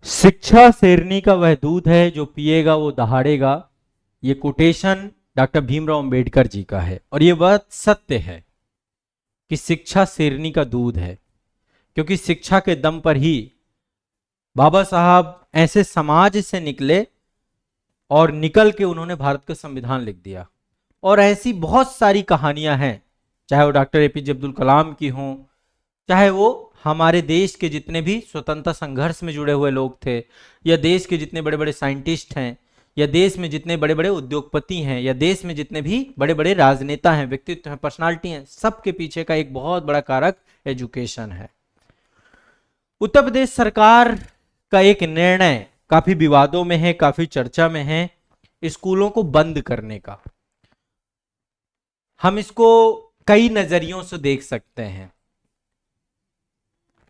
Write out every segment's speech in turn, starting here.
शिक्षा शेरनी का वह दूध है जो पिएगा वो दहाड़ेगा। ये कोटेशन डॉक्टर भीमराव अंबेडकर जी का है और ये बात सत्य है कि शिक्षा शेरनी का दूध है, क्योंकि शिक्षा के दम पर ही बाबा साहब ऐसे समाज से निकले और निकल के उन्होंने भारत का संविधान लिख दिया। और ऐसी बहुत सारी कहानियां हैं, चाहे वो डॉक्टर एपीजे अब्दुल कलाम की हों, चाहे वो हमारे देश के जितने भी स्वतंत्रता संघर्ष में जुड़े हुए लोग थे, या देश के जितने बड़े बड़े साइंटिस्ट हैं, या देश में जितने बड़े बड़े उद्योगपति हैं, या देश में जितने भी बड़े बड़े राजनेता हैं, व्यक्तित्व हैं, पर्सनालिटी हैं, सबके पीछे का एक बहुत बड़ा कारक एजुकेशन है। उत्तर प्रदेश सरकार का एक निर्णय काफी विवादों में है, काफी चर्चा में है, स्कूलों को बंद करने का। हम इसको कई नजरियों से देख सकते हैं।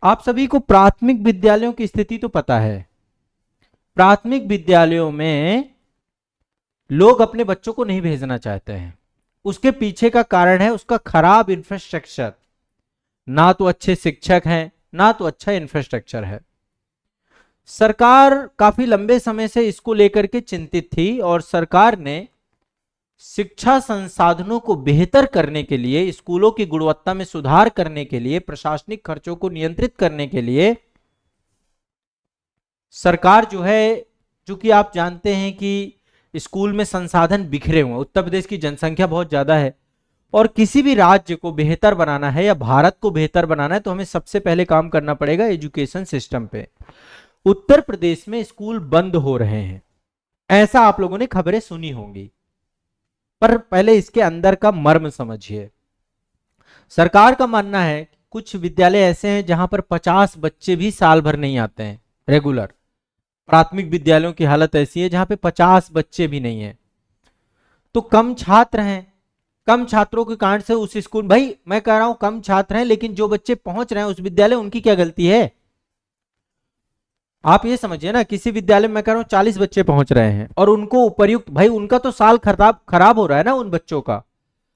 आप सभी को प्राथमिक विद्यालयों की स्थिति तो पता है। प्राथमिक विद्यालयों में लोग अपने बच्चों को नहीं भेजना चाहते हैं। उसके पीछे का कारण है उसका खराब इंफ्रास्ट्रक्चर। ना तो अच्छे शिक्षक हैं, ना तो अच्छा इंफ्रास्ट्रक्चर है। सरकार काफी लंबे समय से इसको लेकर के चिंतित थी और सरकार ने शिक्षा संसाधनों को बेहतर करने के लिए, स्कूलों की गुणवत्ता में सुधार करने के लिए, प्रशासनिक खर्चों को नियंत्रित करने के लिए सरकार जो है, चूंकि आप जानते हैं कि स्कूल में संसाधन बिखरे हुए, उत्तर प्रदेश की जनसंख्या बहुत ज्यादा है और किसी भी राज्य को बेहतर बनाना है या भारत को बेहतर बनाना है तो हमें सबसे पहले काम करना पड़ेगा एजुकेशन सिस्टम पे। उत्तर प्रदेश में स्कूल बंद हो रहे हैं, ऐसा आप लोगों ने खबरें सुनी होंगी, पर पहले इसके अंदर का मर्म समझिए। सरकार का मानना है कुछ विद्यालय ऐसे हैं जहां पर 50 बच्चे भी साल भर नहीं आते हैं रेगुलर। प्राथमिक विद्यालयों की हालत ऐसी है जहां पे 50 बच्चे भी नहीं है, तो कम छात्र हैं। कम छात्रों के कारण से उस स्कूल, भाई मैं कह रहा हूं कम छात्र हैं, लेकिन जो बच्चे पहुंच रहे हैं उस विद्यालय, उनकी क्या गलती है? आप ये समझिए ना, किसी विद्यालय में मैं कह रहा हूं 40 बच्चे पहुंच रहे हैं और उनको उपयुक्त, भाई उनका तो साल खराब हो रहा है ना उन बच्चों का।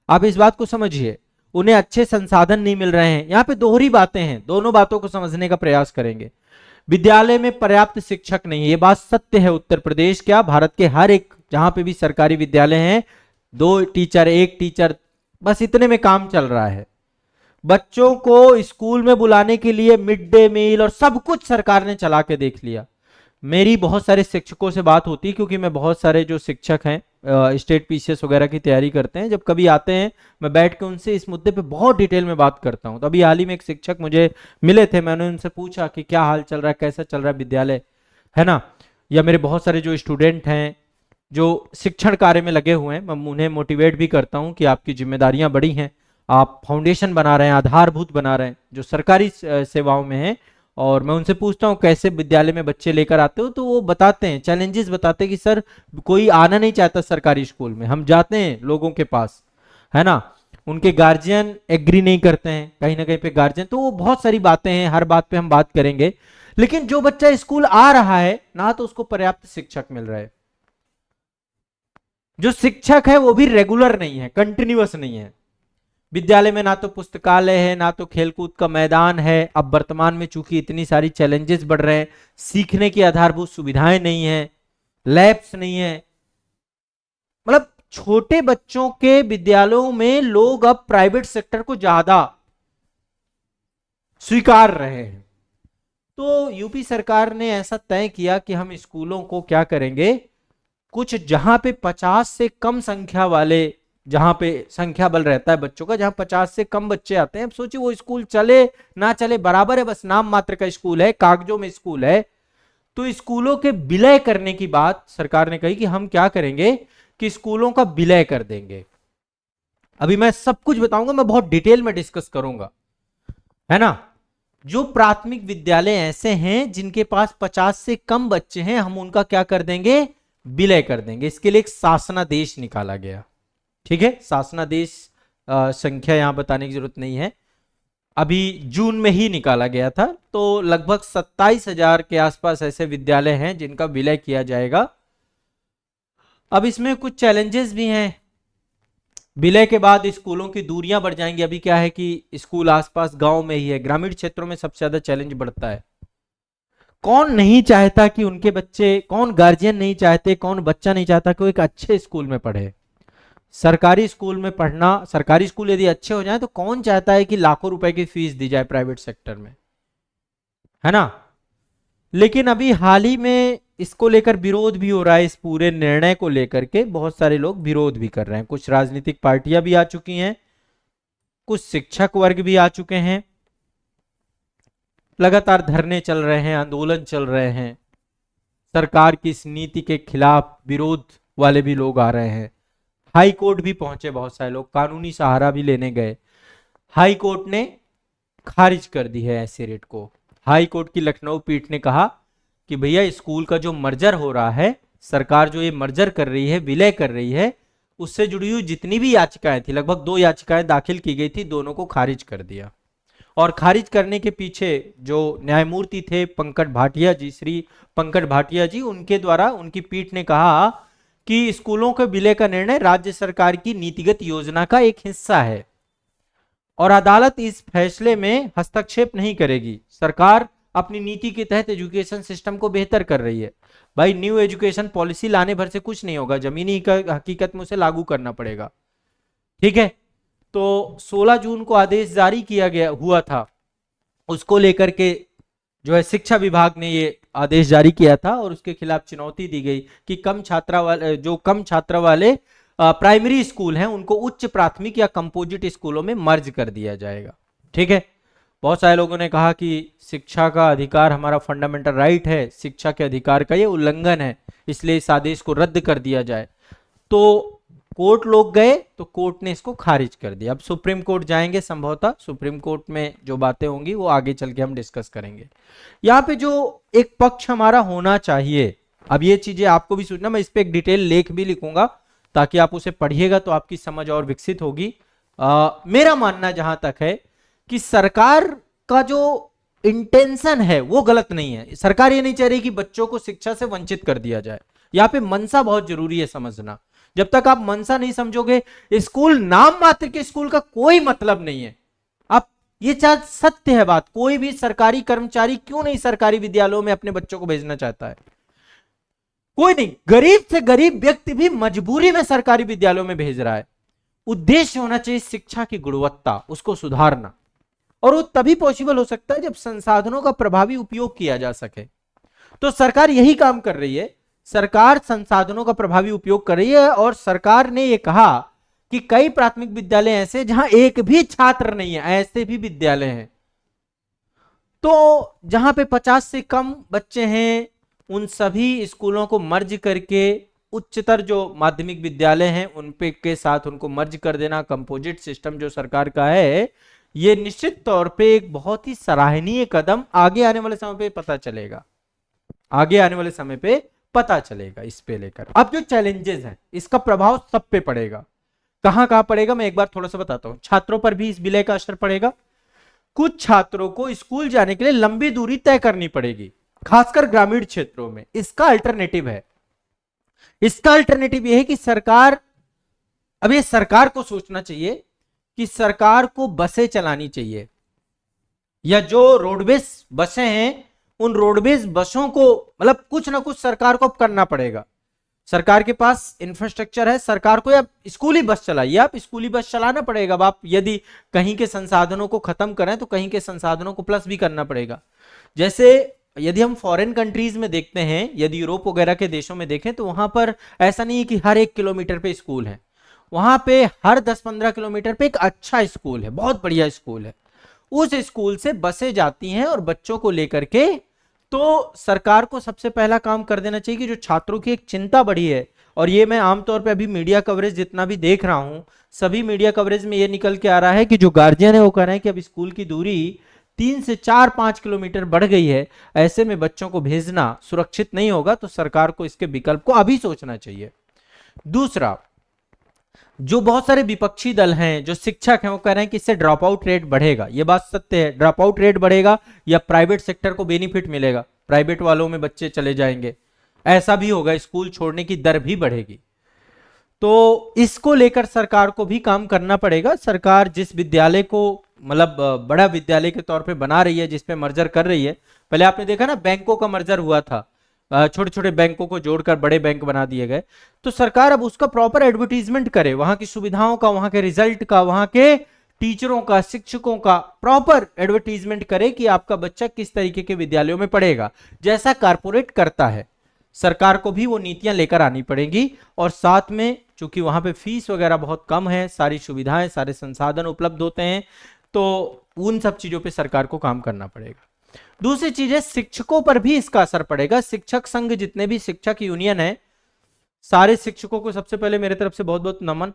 आप इस बात को समझिए, उन्हें अच्छे संसाधन नहीं मिल रहे हैं। यहाँ पे दोहरी बातें हैं, दोनों बातों को समझने का प्रयास करेंगे। विद्यालय में पर्याप्त शिक्षक नहीं है, ये बात सत्य है। उत्तर प्रदेश क्या, भारत के हर एक जहां पे भी सरकारी विद्यालय हैं, 2 टीचर 1 टीचर, बस इतने में काम चल रहा है। बच्चों को स्कूल में बुलाने के लिए मिड डे मील और सब कुछ सरकार ने चला के देख लिया। मेरी बहुत सारे शिक्षकों से बात होती है, क्योंकि मैं बहुत सारे जो शिक्षक हैं स्टेट पीसीएस वगैरह की तैयारी करते हैं, जब कभी आते हैं मैं बैठ के उनसे इस मुद्दे पे बहुत डिटेल में बात करता हूं। तो अभी हाल ही में एक शिक्षक मुझे मिले थे, मैंने उनसे पूछा कि क्या हाल चल रहा है, कैसा चल रहा है विद्यालय, है ना। या मेरे बहुत सारे जो स्टूडेंट हैं जो शिक्षण कार्य में लगे हुए हैं, मैं उन्हें मोटिवेट भी करता हूं कि आपकी जिम्मेदारियां बड़ी हैं, आप फाउंडेशन बना रहे हैं, आधारभूत बना रहे हैं जो सरकारी सेवाओं में है। और मैं उनसे पूछता हूँ कैसे विद्यालय में बच्चे लेकर आते हो, तो वो बताते हैं, चैलेंजेस बताते हैं कि सर कोई आना नहीं चाहता सरकारी स्कूल में, हम जाते हैं लोगों के पास, है ना, उनके गार्जियन एग्री नहीं करते हैं, कहीं ना कहीं पे गार्जियन, तो वो बहुत सारी बातें हैं, हर बात पे हम बात करेंगे। लेकिन जो बच्चा स्कूल आ रहा है ना तो उसको पर्याप्त शिक्षक मिल रहा है, जो शिक्षक है वो भी रेगुलर नहीं है, कंटिन्यूअस नहीं है। विद्यालय में ना तो पुस्तकालय है, ना तो खेलकूद का मैदान है। अब वर्तमान में चूंकि इतनी सारी चैलेंजेस बढ़ रहे हैं, सीखने की आधारभूत सुविधाएं नहीं है, लैब्स नहीं है, मतलब छोटे बच्चों के विद्यालयों में लोग अब प्राइवेट सेक्टर को ज्यादा स्वीकार रहे हैं। तो यूपी सरकार ने ऐसा तय किया कि हम स्कूलों को क्या करेंगे, कुछ जहां पे 50 से कम संख्या वाले, जहां पे संख्या बल रहता है बच्चों का, जहां 50 से कम बच्चे आते हैं, अब सोचिए वो स्कूल चले ना चले बराबर है, बस नाम मात्र का स्कूल है, कागजों में स्कूल है। तो स्कूलों के विलय करने की बात सरकार ने कही कि हम क्या करेंगे कि स्कूलों का विलय कर देंगे। अभी मैं सब कुछ बताऊंगा, मैं बहुत डिटेल में डिस्कस करूंगा, है ना। जो प्राथमिक विद्यालय ऐसे हैं जिनके पास 50 से कम बच्चे हैं, हम उनका क्या कर देंगे, विलय कर देंगे। इसके लिए एक शासनादेश निकाला गया, ठीक है। शासनादेश संख्या यहां बताने की जरूरत नहीं है, अभी जून में ही निकाला गया था। तो लगभग 27,000 के आसपास ऐसे विद्यालय हैं जिनका विलय किया जाएगा। अब इसमें कुछ चैलेंजेस भी हैं। विलय के बाद स्कूलों की दूरियां बढ़ जाएंगी। अभी क्या है कि स्कूल आसपास गांव में ही है, ग्रामीण क्षेत्रों में सबसे ज्यादा चैलेंज बढ़ता है। कौन नहीं चाहता कि उनके बच्चे, कौन गार्जियन नहीं चाहते, कौन बच्चा नहीं चाहता कि वो एक अच्छे स्कूल में पढ़े। सरकारी स्कूल में पढ़ना, सरकारी स्कूल यदि अच्छे हो जाए तो कौन चाहता है कि लाखों रुपए की फीस दी जाए प्राइवेट सेक्टर में, है ना। लेकिन अभी हाल ही में इसको लेकर विरोध भी हो रहा है, इस पूरे निर्णय को लेकर के बहुत सारे लोग विरोध भी कर रहे हैं। कुछ राजनीतिक पार्टियां भी आ चुकी हैं, कुछ शिक्षक वर्ग भी आ चुके हैं, लगातार धरने चल रहे हैं, आंदोलन चल रहे हैं, सरकार की इस नीति के खिलाफ विरोध वाले भी लोग आ रहे हैं। हाई कोर्ट भी पहुंचे बहुत सारे लोग, कानूनी सहारा भी लेने गए। हाई कोर्ट ने खारिज कर दी है ऐसे रेट को। हाई कोर्ट की लखनऊ पीठ ने कहा कि भैया स्कूल का जो मर्जर हो रहा है, सरकार जो ये मर्जर कर रही है, विलय कर रही है, उससे जुड़ी हुई जितनी भी याचिकाएं थी, लगभग 2 याचिकाएं दाखिल की गई थी, दोनों को खारिज कर दिया। और खारिज करने के पीछे जो न्यायमूर्ति थे पंकज भाटिया जी, श्री पंकज भाटिया जी, उनके द्वारा उनकी पीठ ने कहा कि स्कूलों के विलय का निर्णय राज्य सरकार की नीतिगत योजना का एक हिस्सा है और अदालत इस फैसले में हस्तक्षेप नहीं करेगी। सरकार अपनी नीति के तहत एजुकेशन सिस्टम को बेहतर कर रही है। भाई न्यू एजुकेशन पॉलिसी लाने भर से कुछ नहीं होगा, जमीनी हकीकत में उसे लागू करना पड़ेगा, ठीक है। तो 16 जून को आदेश जारी किया गया हुआ था, उसको लेकर के जो है शिक्षा विभाग ने ये आदेश जारी किया था और उसके खिलाफ चुनौती दी गई कि कम छात्रा वाले प्राइमरी स्कूल हैं उनको उच्च प्राथमिक या कंपोजिट स्कूलों में मर्ज कर दिया जाएगा, ठीक है। बहुत सारे लोगों ने कहा कि शिक्षा का अधिकार हमारा फंडामेंटल राइट है, शिक्षा के अधिकार का ये उल्लंघन है, इसलिए इस आदेश को रद्द कर दिया जाए। तो कोर्ट लोग गए तो कोर्ट ने इसको खारिज कर दिया। अब सुप्रीम कोर्ट जाएंगे संभवतः, सुप्रीम कोर्ट में जो बातें होंगी वो आगे चल के हम डिस्कस करेंगे। यहाँ पे जो एक पक्ष हमारा होना चाहिए, अब ये चीजें आपको भी सोचना, मैं इस पे एक डिटेल लेख भी लिखूंगा ताकि आप उसे पढ़िएगा तो आपकी समझ और विकसित होगी। मेरा मानना जहां तक है कि सरकार का जो इंटेंशन है वो गलत नहीं है। सरकार ये नहीं चाह रही कि बच्चों को शिक्षा से वंचित कर दिया जाए। यहाँ पे मनसा बहुत जरूरी है समझना। जब तक आप मनसा नहीं समझोगे, स्कूल नाम मात्र के स्कूल का कोई मतलब नहीं है। आप ये सत्य है बात, कोई भी सरकारी कर्मचारी क्यों नहीं सरकारी विद्यालयों में अपने बच्चों को भेजना चाहता है? कोई नहीं, गरीब से गरीब व्यक्ति भी मजबूरी में सरकारी विद्यालयों में भेज रहा है। उद्देश्य होना चाहिए शिक्षा की गुणवत्ता, उसको सुधारना, और वो तभी पॉसिबल हो सकता है जब संसाधनों का प्रभावी उपयोग किया जा सके। तो सरकार यही काम कर रही है, सरकार संसाधनों का प्रभावी उपयोग कर रही है। और सरकार ने यह कहा कि कई प्राथमिक विद्यालय ऐसे जहां एक भी छात्र नहीं है, ऐसे भी विद्यालय हैं। तो जहां पे 50 से कम बच्चे हैं, उन सभी स्कूलों को मर्ज करके उच्चतर जो माध्यमिक विद्यालय हैं उन पे के साथ उनको मर्ज कर देना, कंपोजिट सिस्टम जो सरकार का है, ये निश्चित तौर पे एक बहुत ही सराहनीय कदम आगे आने वाले समय पे पता चलेगा, आगे आने वाले समय पे पता चलेगा इस पे लेकर। अब जो चैलेंजेस हैं इसका प्रभाव सब पे पड़ेगा। कहां कहां पड़ेगा मैं एक बार थोड़ा सा बताता हूं। छात्रों पर भी इस विलय का असर पड़ेगा। कुछ छात्रों को स्कूल जाने के लिए लंबी दूरी तय करनी पड़ेगी, खासकर ग्रामीण क्षेत्रों में। इसका अल्टरनेटिव है, इसका अल्टरनेटिव यह है कि सरकार, अब ये सरकार को सोचना चाहिए कि सरकार को बसें चलानी चाहिए, या जो रोडवेज बसें हैं उन रोडवेज बसों को, मतलब कुछ ना कुछ सरकार को करना पड़ेगा। सरकार के पास इंफ्रास्ट्रक्चर है, सरकार को अब स्कूली बस चलाइए, आप स्कूली बस चलाना पड़ेगा। अब आप यदि कहीं के संसाधनों को खत्म करें तो कहीं के संसाधनों को प्लस भी करना पड़ेगा। जैसे यदि हम फॉरेन कंट्रीज में देखते हैं, यदि यूरोप वगैरह के देशों में देखें, तो वहां पर ऐसा नहीं है कि हर 1 किलोमीटर पे स्कूल है। वहां पे हर 10-15 किलोमीटर पे एक अच्छा स्कूल है, बहुत बढ़िया स्कूल है। उस स्कूल से बसें जाती हैं और बच्चों को लेकर के, तो सरकार को सबसे पहला काम कर देना चाहिए कि जो छात्रों की एक चिंता बढ़ी है, और ये मैं आमतौर पे अभी मीडिया कवरेज जितना भी देख रहा हूं, सभी मीडिया कवरेज में ये निकल के आ रहा है कि जो गार्जियन है वो कह रहे हैं कि अब स्कूल की दूरी 3 से 4-5 किलोमीटर बढ़ गई है, ऐसे में बच्चों को भेजना सुरक्षित नहीं होगा। तो सरकार को इसके विकल्प को अभी सोचना चाहिए। दूसरा, जो बहुत सारे विपक्षी दल हैं, जो शिक्षक हैं, वो कह रहे हैं कि इससे ड्रॉप आउट रेट बढ़ेगा। ये बात सत्य है, ड्रॉप आउट रेट बढ़ेगा या प्राइवेट सेक्टर को बेनिफिट मिलेगा, प्राइवेट वालों में बच्चे चले जाएंगे, ऐसा भी होगा, स्कूल छोड़ने की दर भी बढ़ेगी। तो इसको लेकर सरकार को भी काम करना पड़ेगा। सरकार जिस विद्यालय को मतलब बड़ा विद्यालय के तौर पे बना रही है, जिसपे मर्जर कर रही है। पहले आपने देखा ना, बैंकों का मर्जर हुआ था, छोटे छोटे बैंकों को जोड़कर बड़े बैंक बना दिए गए। तो सरकार अब उसका प्रॉपर एडवर्टीजमेंट करे, वहां की सुविधाओं का, वहां के रिजल्ट का, वहां के टीचरों का, शिक्षकों का प्रॉपर एडवर्टीजमेंट करे कि आपका बच्चा किस तरीके के विद्यालयों में पढ़ेगा, जैसा कारपोरेट करता है। सरकार को भी वो नीतियां लेकर आनी पड़ेंगी। और साथ में चूंकि वहां पे फीस वगैरह बहुत कम है, सारी सुविधाएं, सारे संसाधन उपलब्ध होते हैं, तो उन सब चीजों पे सरकार को काम करना पड़ेगा। दूसरी चीज है, शिक्षकों पर भी इसका असर पड़ेगा। शिक्षक संघ, जितने भी शिक्षक यूनियन है, सारे शिक्षकों को सबसे पहले मेरे तरफ से बहुत बहुत नमन।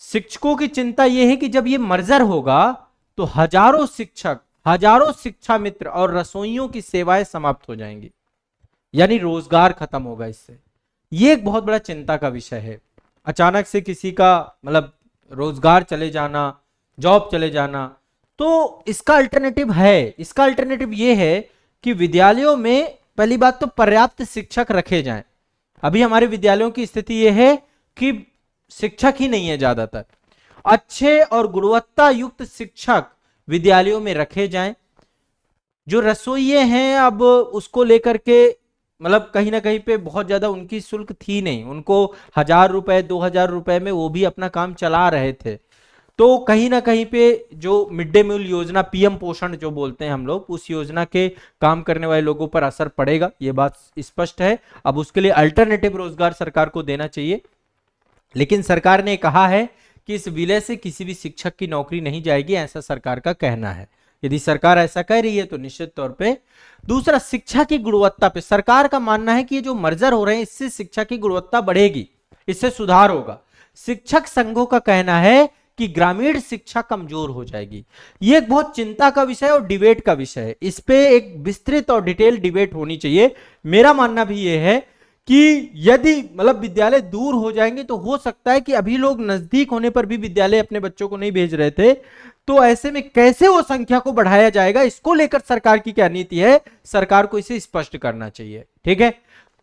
शिक्षकों की चिंता यह है कि जब ये मर्जर होगा तो हजारों शिक्षक, हजारों शिक्षा मित्र और रसोइयों की सेवाएं समाप्त हो जाएंगी, यानी रोजगार खत्म होगा इससे। ये एक बहुत बड़ा चिंता का विषय है। अचानक से किसी का मतलब रोजगार चले जाना, जॉब चले जाना, तो इसका अल्टरनेटिव है। इसका अल्टरनेटिव ये है कि विद्यालयों में पहली बात तो पर्याप्त शिक्षक रखे जाएं। अभी हमारे विद्यालयों की स्थिति यह है कि शिक्षक ही नहीं है ज्यादातर। अच्छे और गुणवत्ता युक्त शिक्षक विद्यालयों में रखे जाएं। जो रसोइये हैं, अब उसको लेकर के मतलब कहीं ना कहीं पे बहुत ज्यादा उनकी शुल्क थी नहीं, उनको 1000 रुपए 2000 रुपए में वो भी अपना काम चला रहे थे। तो कहीं ना कहीं पे जो मिड डे मील योजना, पीएम पोषण जो बोलते हैं हम लोग, उस योजना के काम करने वाले लोगों पर असर पड़ेगा, ये बात स्पष्ट है। अब उसके लिए अल्टरनेटिव रोजगार सरकार को देना चाहिए। लेकिन सरकार ने कहा है कि इस विलय से किसी भी शिक्षक की नौकरी नहीं जाएगी, ऐसा सरकार का कहना है। यदि सरकार ऐसा कह रही है तो निश्चित तौर पे। दूसरा, शिक्षा की गुणवत्ता पे सरकार का मानना है कि ये जो मर्जर हो रहे हैं, इससे शिक्षा की गुणवत्ता बढ़ेगी, इससे सुधार होगा। शिक्षक संघों का कहना है कि ग्रामीण शिक्षा कमजोर हो जाएगी। ये एक बहुत चिंता का विषय और डिबेट का विषय है। इस पे एक विस्तृत और डिटेल डिबेट होनी चाहिए। मेरा मानना भी ये है कि यदि मतलब विद्यालय दूर हो जाएंगे तो हो सकता है कि अभी लोग नजदीक होने पर भी विद्यालय अपने बच्चों को नहीं भेज रहे थे, तो ऐसे में कैसे वो संख्या को बढ़ाया जाएगा, इसको लेकर सरकार की क्या नीति है, सरकार को इसे स्पष्ट करना चाहिए। ठीक है,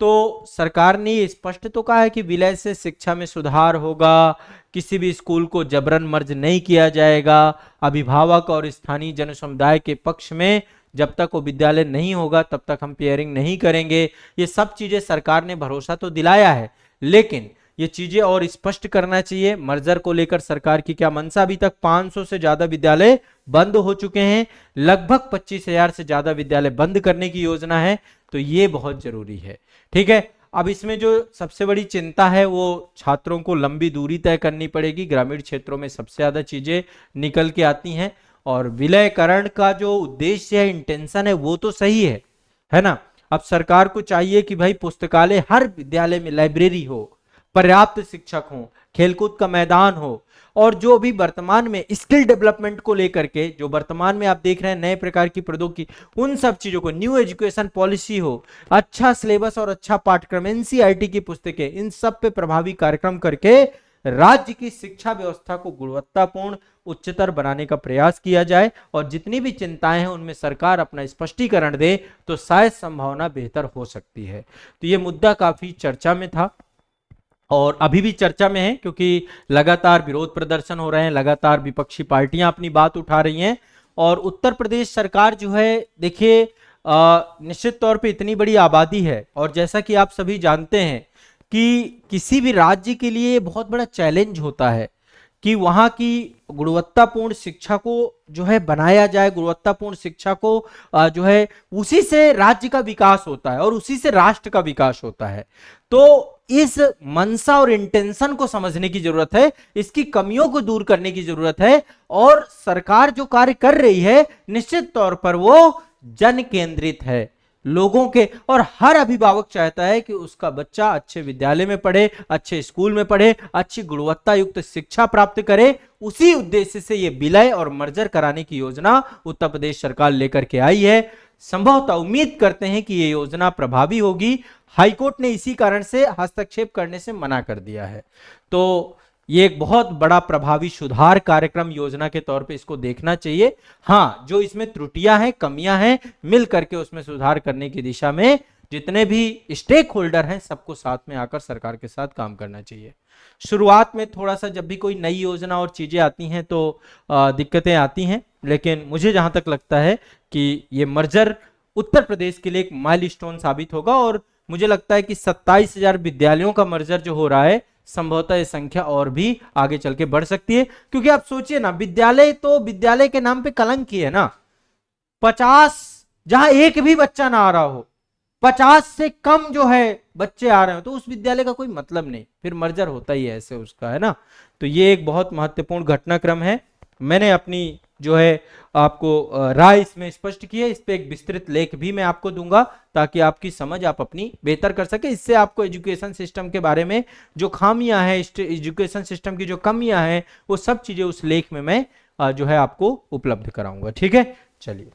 तो सरकार ने स्पष्ट तो कहा है कि विलय से शिक्षा में सुधार होगा, किसी भी स्कूल को जबरन मर्ज नहीं किया जाएगा, अभिभावक और स्थानीय जन समुदाय के पक्ष में जब तक वो विद्यालय नहीं होगा तब तक हम पेयरिंग नहीं करेंगे। ये सब चीजें सरकार ने भरोसा तो दिलाया है, लेकिन ये चीजें और स्पष्ट करना चाहिए। मर्जर को लेकर सरकार की क्या मंशा? अभी तक 500 से ज्यादा विद्यालय बंद हो चुके हैं, लगभग 25,000 से ज्यादा विद्यालय बंद करने की योजना है, तो ये बहुत जरूरी है। ठीक है, अब इसमें जो सबसे बड़ी चिंता है वो छात्रों को लंबी दूरी तय करनी पड़ेगी। ग्रामीण क्षेत्रों में सबसे ज्यादा चीजें निकल के आती हैं, और विलयकरण का जो उद्देश्य है, इंटेंशन है, वो तो सही है ना। अब सरकार को चाहिए कि भाई पुस्तकालय, हर विद्यालय में लाइब्रेरी हो, पर्याप्त शिक्षक हो, खेलकूद का मैदान हो, और जो भी वर्तमान में स्किल डेवलपमेंट को लेकर के जो वर्तमान में आप देख रहे हैं नए प्रकार की प्रौद्योगिकी, उन सब चीजों को, न्यू एजुकेशन पॉलिसी हो, अच्छा सिलेबस और अच्छा पाठ्यक्रम, एनसीईआरटी की पुस्तकें, इन सब पे प्रभावी कार्यक्रम करके राज्य की शिक्षा व्यवस्था को गुणवत्तापूर्ण, उच्चतर बनाने का प्रयास किया जाए, और जितनी भी चिंताएं हैं उनमें सरकार अपना स्पष्टीकरण दे तो शायद संभावना बेहतर हो सकती है। तो ये मुद्दा काफी चर्चा में था और अभी भी चर्चा में है, क्योंकि लगातार विरोध प्रदर्शन हो रहे हैं, लगातार विपक्षी पार्टियां अपनी बात उठा रही हैं। और उत्तर प्रदेश सरकार जो है, देखिए निश्चित तौर पे इतनी बड़ी आबादी है, और जैसा कि आप सभी जानते हैं कि किसी भी राज्य के लिए बहुत बड़ा चैलेंज होता है कि वहां की गुणवत्तापूर्ण शिक्षा को जो है बनाया जाए, गुणवत्तापूर्ण शिक्षा को जो है, उसी से राज्य का विकास होता है और उसी से राष्ट्र का विकास होता है। तो इस मंशा और इंटेंशन को समझने की जरूरत है, इसकी कमियों को दूर करने की जरूरत है, और सरकार जो कार्य कर रही है निश्चित तौर पर वो जन केंद्रित है, लोगों के, और हर अभिभावक चाहता है कि उसका बच्चा अच्छे विद्यालय में पढ़े, अच्छे स्कूल में पढ़े, अच्छी गुणवत्ता युक्त शिक्षा प्राप्त करे। उसी उद्देश्य से ये विलय और मर्जर कराने की योजना उत्तर प्रदेश सरकार लेकर के आई है। संभवतः उम्मीद करते हैं कि ये योजना प्रभावी होगी। हाईकोर्ट ने इसी कारण से हस्तक्षेप करने से मना कर दिया है। तो ये एक बहुत बड़ा प्रभावी सुधार कार्यक्रम योजना के तौर पे इसको देखना चाहिए। हाँ, जो इसमें त्रुटियां हैं, कमियां हैं, मिल करके उसमें सुधार करने की दिशा में जितने भी स्टेक होल्डर हैं सबको साथ में आकर सरकार के साथ काम करना चाहिए। शुरुआत में थोड़ा सा जब भी कोई नई योजना और चीजें आती हैं तो दिक्कतें आती हैं, लेकिन मुझे जहां तक लगता है कि ये मर्जर उत्तर प्रदेश के लिए एक माइलस्टोन साबित होगा, और मुझे लगता है कि 27,000 विद्यालयों का मर्जर जो हो रहा है संभवतः ये संख्या और भी आगे चल के बढ़ सकती है। क्योंकि आप सोचिए ना, विद्यालय तो विद्यालय के नाम पे कलंक ही है ना। 50 जहां एक भी बच्चा ना आ रहा हो, 50 से कम जो है बच्चे आ रहे हो, तो उस विद्यालय का कोई मतलब नहीं, फिर मर्जर होता ही है ऐसे उसका, है ना। तो ये एक बहुत महत्वपूर्ण घटनाक्रम है। मैंने अपनी जो है आपको राय इसमें स्पष्ट की है। इस पे एक विस्तृत लेख भी मैं आपको दूंगा ताकि आपकी समझ आप अपनी बेहतर कर सके। इससे आपको एजुकेशन सिस्टम के बारे में जो खामियां हैं, एजुकेशन सिस्टम की जो कमियां हैं, वो सब चीजें उस लेख में मैं जो है आपको उपलब्ध कराऊंगा। ठीक है, चलिए।